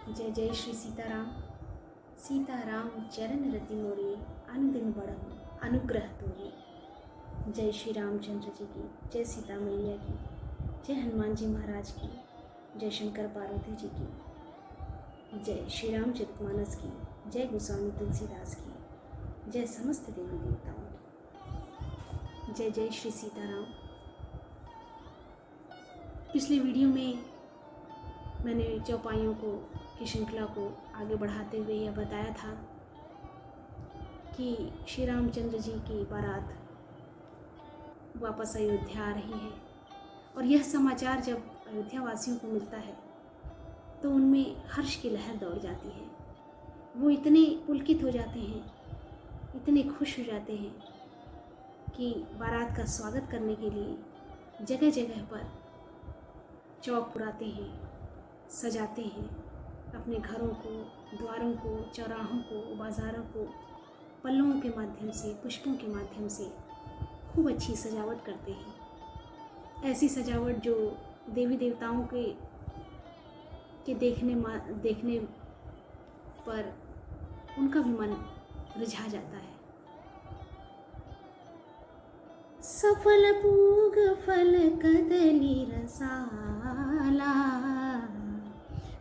जय जय श्री सीताराम। सीताराम चरण रति मोरे, अनुदिन बढ़हु अनुग्रह तोरे। जय श्री रामचंद्र जी की, जय सीता मैया की, जय हनुमान जी महाराज की, जय शंकर पार्वती जी की, जय श्री रामचरितमानस की, जय गोस्वामी तुलसीदास की, जय समस्त देवी देवताओं की। जय जय श्री सीताराम। पिछले वीडियो में मैंने चौपाइयों को की श्रृंखला को आगे बढ़ाते हुए यह बताया था कि श्री रामचंद्र जी की बारात वापस अयोध्या आ रही है। और यह समाचार जब अयोध्या वासियों को मिलता है तो उनमें हर्ष की लहर दौड़ जाती है। वो इतने पुलकित हो जाते हैं, इतने खुश हो जाते हैं कि बारात का स्वागत करने के लिए जगह जगह पर चौक पुराते हैं, सजाते हैं। अपने घरों को, द्वारों को, चौराहों को, बाज़ारों को पल्लों के माध्यम से, पुष्पों के माध्यम से खूब अच्छी सजावट करते हैं। ऐसी सजावट जो देवी देवताओं के देखने पर उनका भी मन रिझा जाता है। सफल पूग फल कदली रसाला,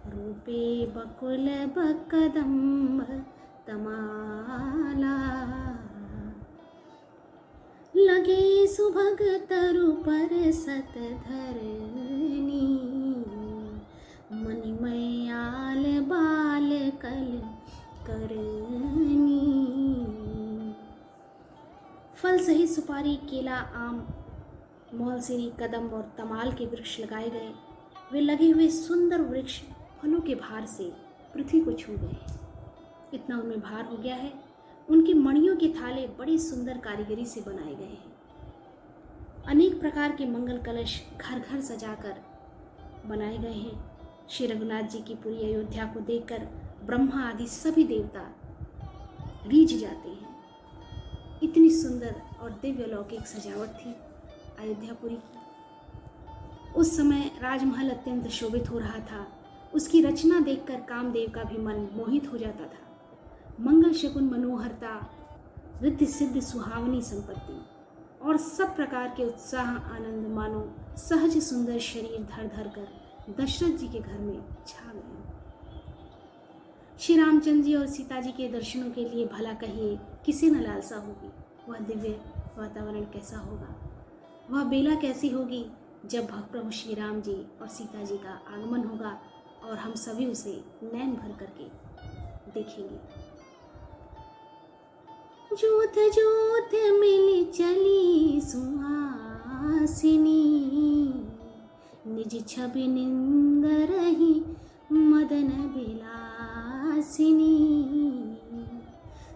रूपे बकुल बकदम्ब तमाला। लगे सुभग तरु पर सत धरनी, मणिमय आल बाल कल करनी। फल सहित सुपारी, केला, आम, मौलसिरी, कदम और तमाल के वृक्ष लगाए गए। वे लगे हुए सुंदर वृक्ष फलों के भार से पृथ्वी को छू गए। इतना उनमें भार हो गया है। उनकी मणियों के थाले बड़ी सुंदर कारीगरी से बनाए गए हैं। अनेक प्रकार के मंगल कलश घर घर सजाकर बनाए गए हैं। श्री रघुनाथ जी की पूरी अयोध्या को देखकर ब्रह्मा आदि सभी देवता रीझ जाते हैं। इतनी सुंदर और दिव्य अलौकिक सजावट थी अयोध्यापुरी की। उस समय राजमहल अत्यंत शोभित हो रहा था। उसकी रचना देखकर कामदेव का भी मन मोहित हो जाता था। मंगल शकुन मनोहरता, रिद्धि सिद्धि सुहावनी संपत्ति और सब प्रकार के उत्साह आनंद मानो सहज सुंदर शरीर धर धर कर दशरथ जी के घर में छा गए। श्री रामचंद्र जी और सीता जी के दर्शनों के लिए भला कहिए किसे न लालसा होगी। वह दिव्य वातावरण कैसा होगा, वह बेला कैसी होगी जब प्रभु श्री राम जी और सीता जी का आगमन होगा और हम सभी उसे नैन भर करके देखेंगे। जोत जोत मिल चली सुहासिनी, निज छवि निंद रही मदन बिलासिनी।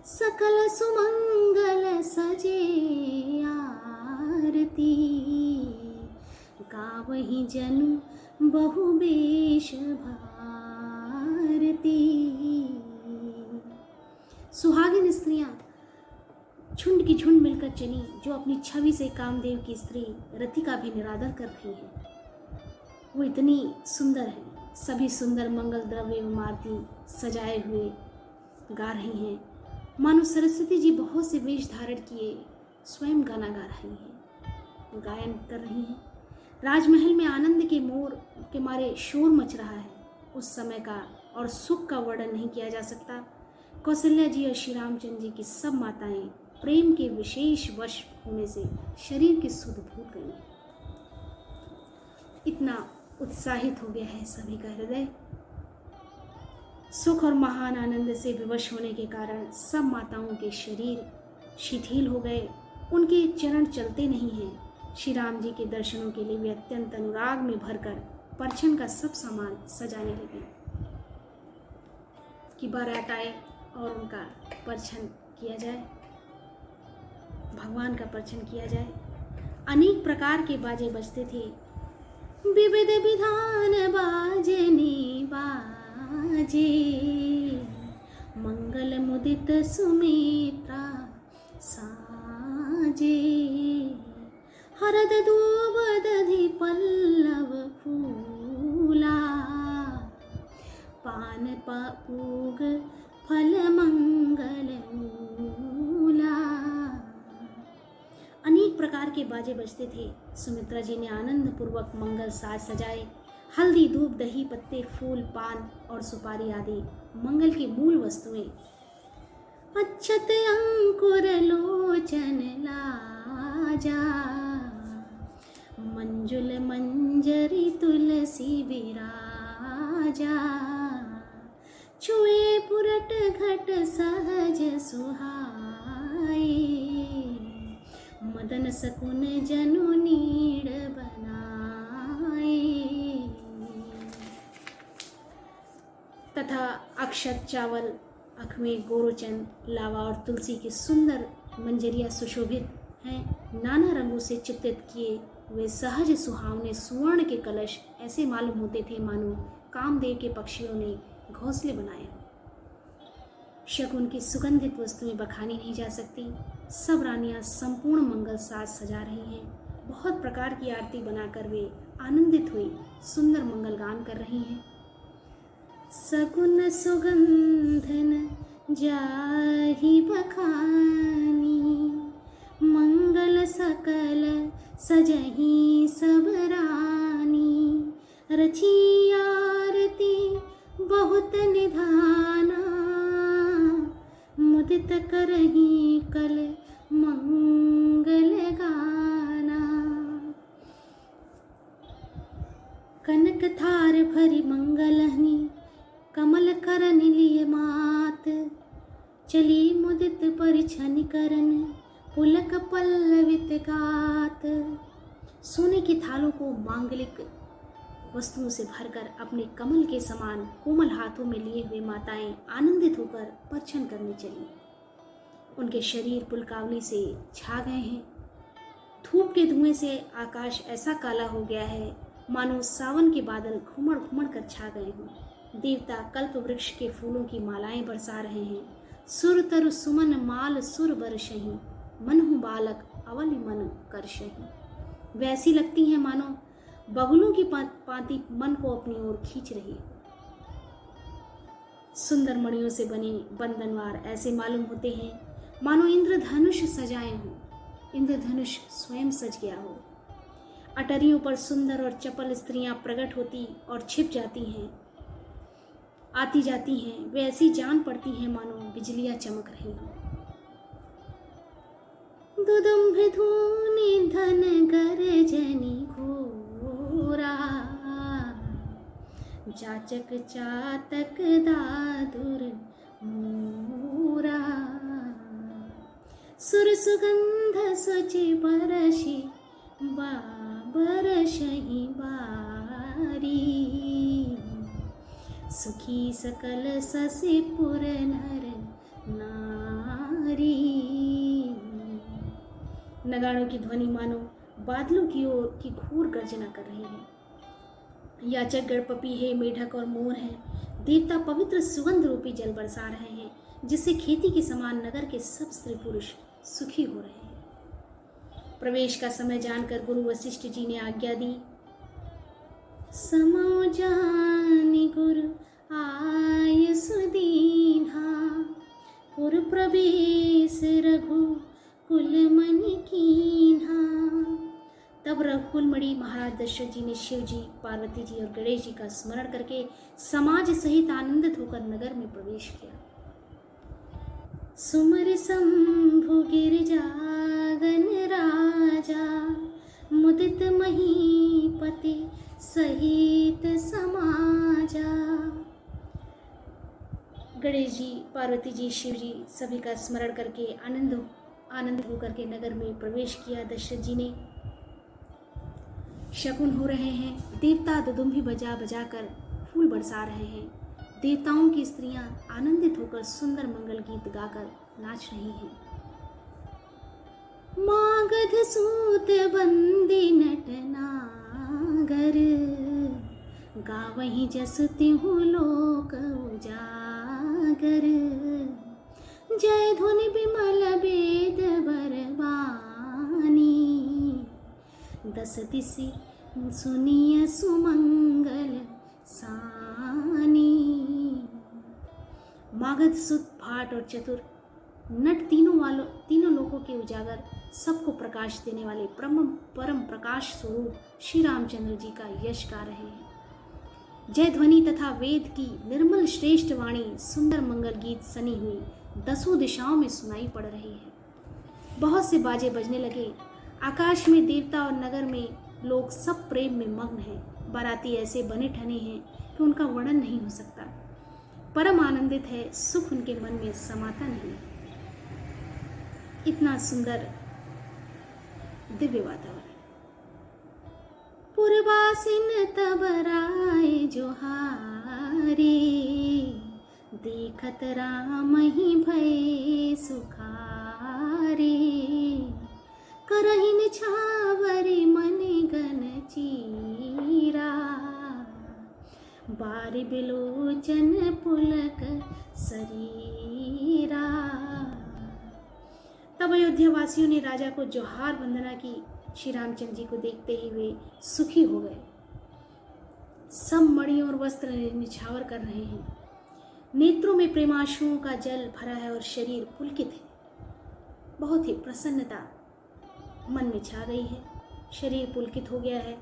सकल सुमंगल सजे आरती, गावहि जनु बहु बेश भारती। सुहागिन स्त्रियां झुंड की झुंड मिलकर चली, जो अपनी छवि से कामदेव की स्त्री रति का भी निरादर कर रही है। वो इतनी सुंदर है। सभी सुंदर मंगल द्रव्य एवं आरती सजाए हुए गा रही हैं। मानो सरस्वती जी बहुत से वेश धारण किए स्वयं गाना गा रही हैं, गायन कर रही हैं। राजमहल में आनंद के मोर के मारे शोर मच रहा है। उस समय का और सुख का वर्णन नहीं किया जा सकता। कौशल्या जी और श्री रामचंद्र जी की सब माताएं प्रेम के विशेष वश होने से शरीर की सुध भूल गई। इतना उत्साहित हो गया है सभी का हृदय। सुख और महान आनंद से विवश होने के कारण सब माताओं के शरीर शिथिल हो गए। उनके चरण चलते नहीं हैं। श्री राम जी के दर्शनों के लिए वे अत्यंत अनुराग में भरकर परछन का सब सामान सजाने लगे कि बारात आए और उनका परछन किया जाए, भगवान का परछन किया जाए। अनेक प्रकार के बाजे बजते थे। विविध विधान बाजने बाजे, मंगल मुदित सुमित्रा साजे। हरद दूब दधि पल्लव फूला, पान पूग फल मंगल मूला। अनेक प्रकार के बाजे बजते थे। सुमित्रा जी ने आनंद पूर्वक मंगल साज सजाए। हल्दी, धूप, दही, पत्ते, फूल, पान और सुपारी आदि मंगल की मूल वस्तुएं। अक्षत अंकुर लोचन लाजा, मंजुल मंजरी तुलसी विराजा। छुए पुरट घट सहज सुहाए, मदन सकुन जनु नीड़ बनाए। तथा अक्षत, चावल, आँख में गोरोचन, लावा और तुलसी की सुंदर मंजरियाँ सुशोभित हैं। नाना रंगों से चित्रित किए वे सहज सुहावने सुवर्ण के कलश ऐसे मालूम होते थे मानो कामदेव के पक्षियों ने घोंसले बनाए हों। शकुन की सुगंधित वस्तुएं बखानी नहीं जा सकती। सब रानियां संपूर्ण मंगल साज सजा रही हैं। बहुत प्रकार की आरती बनाकर वे आनंदित हुई सुंदर मंगल गान कर रही हैं। सगुन सुगंधन जाहि बखानी, मंगल सकल सजहि सब रानी। रची आरती बहुत निधाना, मुदित करहि कल मंगल गाना। कनक थार भरी मंगलहनी, कमल करन लिए मात। चली मुदित परिछन करन, पुलक पल्लवित गात। सोने के थालों को मांगलिक वस्तुओं से भरकर अपने कमल के समान कोमल हाथों में लिए हुए माताएं आनंदित होकर परछन करने चली। उनके शरीर पुलकावली से छा गए हैं। धूप के धुएं से आकाश ऐसा काला हो गया है मानो सावन के बादल घुमड़ घुमड़ कर छा गए हों। देवता कल्प वृक्ष के फूलों की मालाएं बरसा रहे हैं। सुर तरु सुमन माल सुर बरसहि, मनहु बालक अवल मन करसहि। वैसी लगती हैं मानो बगुलों की पांति मन को अपनी ओर खींच रही। सुंदर मणियों से बने बंधनवार ऐसे मालूम होते हैं मानो इंद्रधनुष सजाए हों। इंद्रधनुष स्वयं सज गया हो। अटरियों पर सुंदर और चपल स्त्रियां प्रकट होती और छिप जाती हैं, आती जाती हैं। वे ऐसी जान पड़ती हैं मानो बिजलियां चमक रही हों। दुदुम्भ धूनि धन गर्जनी घोरा, जाचक चातक दादुर मोरा। सुर सुगंध सुचि बरषि बरसहि बारी। सुखी सकल ससिपुर नर नारी। नगाड़ों की ध्वनि मानो बादलों की ओर की घोर गर्जना कर रही है। याचक गण पपीहे, मेढक और मोर हैं। देवता पवित्र सुगंध रूपी जल बरसा रहे हैं, जिससे खेती के समान नगर के सब स्त्री पुरुष सुखी हो रहे हैं। प्रवेश का समय जानकर गुरु वशिष्ठ जी ने आज्ञा दी। समो जानि गुरु आय सुदीन्हा, पुर प्रवेश रघु कुल मणि कीन्हा। तब रघुकुल मणि महाराज दशरथ जी ने शिव जी, पार्वती जी और गणेश जी का स्मरण करके समाज सहित आनंदित होकर नगर में प्रवेश किया। सुमर शंभु गिरिजागन राजा, मुदित महीपति सहित समाजा। गणेश जी, पार्वती जी, शिव जी सभी का स्मरण करके आनंद होकर के नगर में प्रवेश किया दशरथ जी ने। शकुन हो रहे हैं। देवता दुदुम्भी बजा बजा कर फूल बरसा रहे हैं। देवताओं की स्त्रियां आनंदित होकर सुंदर मंगल गीत गाकर नाच रही हैं। मागध सूत बंदी नट नागर, गावहि जस तिहु लोक उजागर। जय धुनि बिमल वेद बरबानी, दस दिशि सुनिय सुमंगल सानी। मागध सुत भाट और चतुर नट तीनों लोगों के उजागर सबको प्रकाश देने वाले परम प्रकाश स्वरूप श्री रामचंद्र जी का यश गा रहे हैं। जय ध्वनि तथा वेद की निर्मल श्रेष्ठ वाणी सुंदर मंगल गीत सनी हुई 10 दिशाओं में सुनाई पड़ रही है। बहुत से बाजे बजने लगे। आकाश में देवता और नगर में लोग सब प्रेम में मग्न हैं। बाराती ऐसे बने ठने हैं कि उनका वर्णन नहीं हो सकता। परम आनंदित है, सुख उनके मन में समाता नहीं। इतना सुंदर दिव्य वातावरण। पुरवासिन तब राय जोहारे, देखत राम ही भय सुखारे। करहिन छावरे मन गन चीरा, बारि बिलोचन पुलक शरीरा। तब अयोध्या वासियों ने राजा को जोहार वंदना की। श्री रामचंद्र जी को देखते ही वे सुखी हो गए। सब मणियों और वस्त्र निछावर कर रहे हैं। नेत्रों में प्रेमाश्रुओं का जल भरा है और शरीर पुलकित है। बहुत ही प्रसन्नता मन में छा गई है। शरीर पुलकित हो गया है।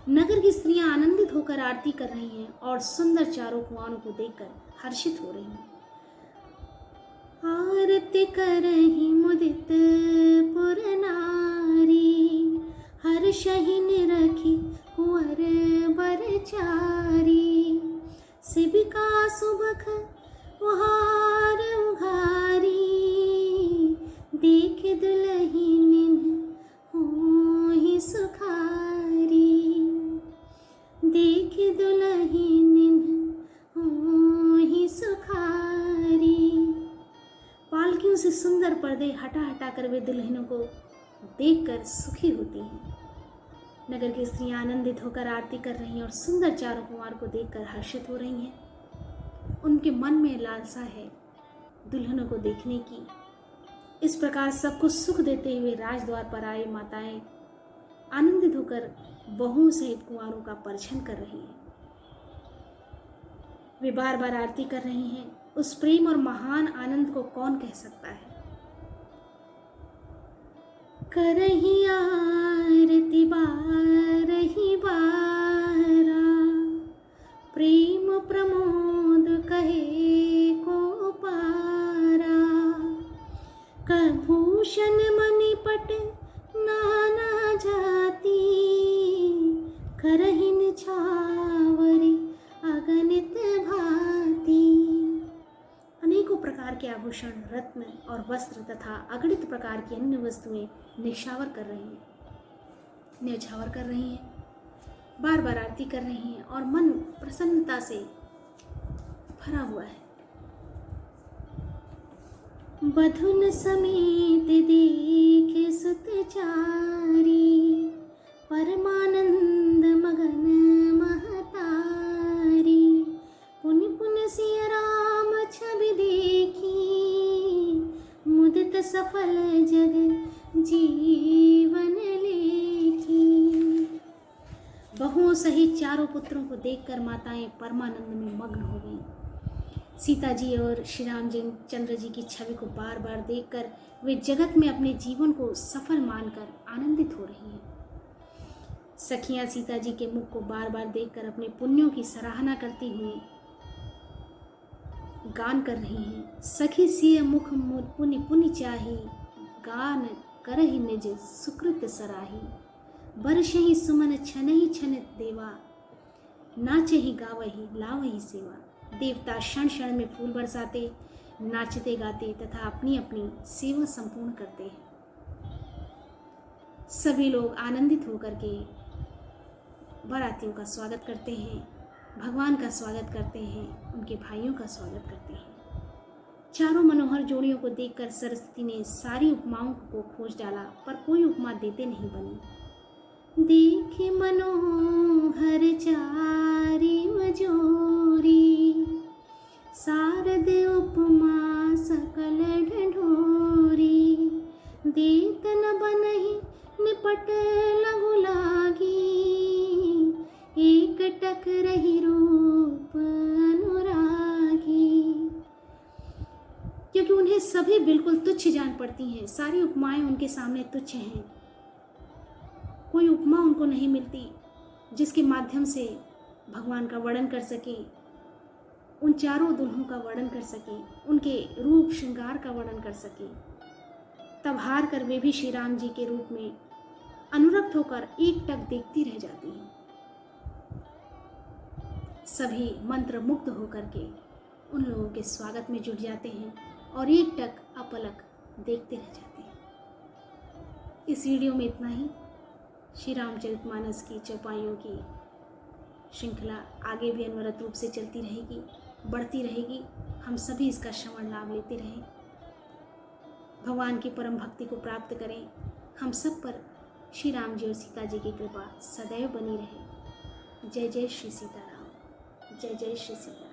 नगर की स्त्रियां आनंदित होकर आरती कर रही हैं और सुंदर चारों कुआरों को देखकर हर्षित हो रही हैं। आरती करहि मुदित पुर नारी, हर्षहि निरखि कुंवर बर चारी। शिबिका सुबख उहार उघारी, देख दुलहिन होहि सुखारी। देख दुलहिन होहि सुखारी। पालकियों से सुंदर पर्दे हटा हटा कर वे दुल्हनों को देखकर सुखी होती हैं। नगर की स्त्रियां आनंदित होकर आरती कर रही हैं और सुंदर चारों कुंवार को देखकर हर्षित हो रही हैं। उनके मन में लालसा है दुल्हनों को देखने की। इस प्रकार सबको सुख देते हुए राजद्वार पर आए माताएं आनंदित होकर बहुओं सहित कुंवारों का परिछन कर रही हैं। वे बार बार आरती कर रही हैं। उस प्रेम और महान आनंद को कौन कह सकता है। करहि आरती बारहि बारा, प्रेम प्रमोद कहे को पारा। कभूषण मणिपट नाना जाति, करहिन छावरि अगणित भांति। अनेकों प्रकार के आभूषण, रत्न और वस्त्र तथा अगणित प्रकार की अन्य वस्तुएं न्यौछावर कर रही हैं। बार बार आरती कर रही हैं और मन प्रसन्नता से भरा हुआ है। बधुन समेत देखे सुत चारी, परमानंद मगन महतारी। पुनि पुनि सिय राम छवि देखी, मुदित सफल जग जीवन लेखी। बहुओं सहित चारों पुत्रों को देखकर माताएं परमानंद में मग्न हो गईं। सीता जी और श्री रामचंद्र जी की छवि को बार बार देखकर वे जगत में अपने जीवन को सफल मानकर आनंदित हो रही हैं। सखियां सीता जी के मुख को बार बार देखकर अपने पुण्यों की सराहना करती हुई गान कर रही हैं। सखी सिय मुख पुनि पुनि चाही, गान करहि निज सुकृत सराही। बरसहि सुमन छनहि छन देवा, नाचहि गावहि लावहि सेवा। देवता क्षण क्षण में फूल बरसाते, नाचते गाते तथा अपनी अपनी सेवा संपूर्ण करते हैं। सभी लोग आनंदित होकर के बारातियों का स्वागत करते हैं, भगवान का स्वागत करते हैं, उनके भाइयों का स्वागत करते हैं। चारों मनोहर जोड़ियों को देखकर सरस्वती ने सारी उपमाओं को खोज डाला, पर कोई उपमा देते नहीं बनी। देखे मनोहर चारि जोरी, शारद उपमा सकल ढढोरी। देत न बनहि निपट लघु लागी, एक टक रही रूप अनुरागी। सभी बिल्कुल तुच्छ जान पड़ती हैं। सारी उपमाएं उनके सामने तुच्छ हैं। कोई उपमा उनको नहीं मिलती जिसके माध्यम से भगवान का वर्णन कर सके, उन चारों दुल्हों का वर्णन कर सके, उनके रूप श्रृंगार का वर्णन कर सके। तब हार कर वे भी श्री राम जी के रूप में अनुरक्त होकर एकटक देखती रह जाती हैं। सभी मंत्र मुग्ध होकर के उन लोगों के स्वागत में जुट जाते हैं और एकटक अपलक देखते रह जाते हैं। इस वीडियो में इतना ही। श्री रामचरितमानस की चौपाइयों की श्रृंखला आगे भी अनवरत रूप से चलती रहेगी, बढ़ती रहेगी। हम सभी इसका श्रवण लाभ लेते रहें, भगवान की परम भक्ति को प्राप्त करें। हम सब पर श्री राम जी और सीता जी की कृपा सदैव बनी रहे। जय जय श्री सीताराम, जय जय श्री सीता।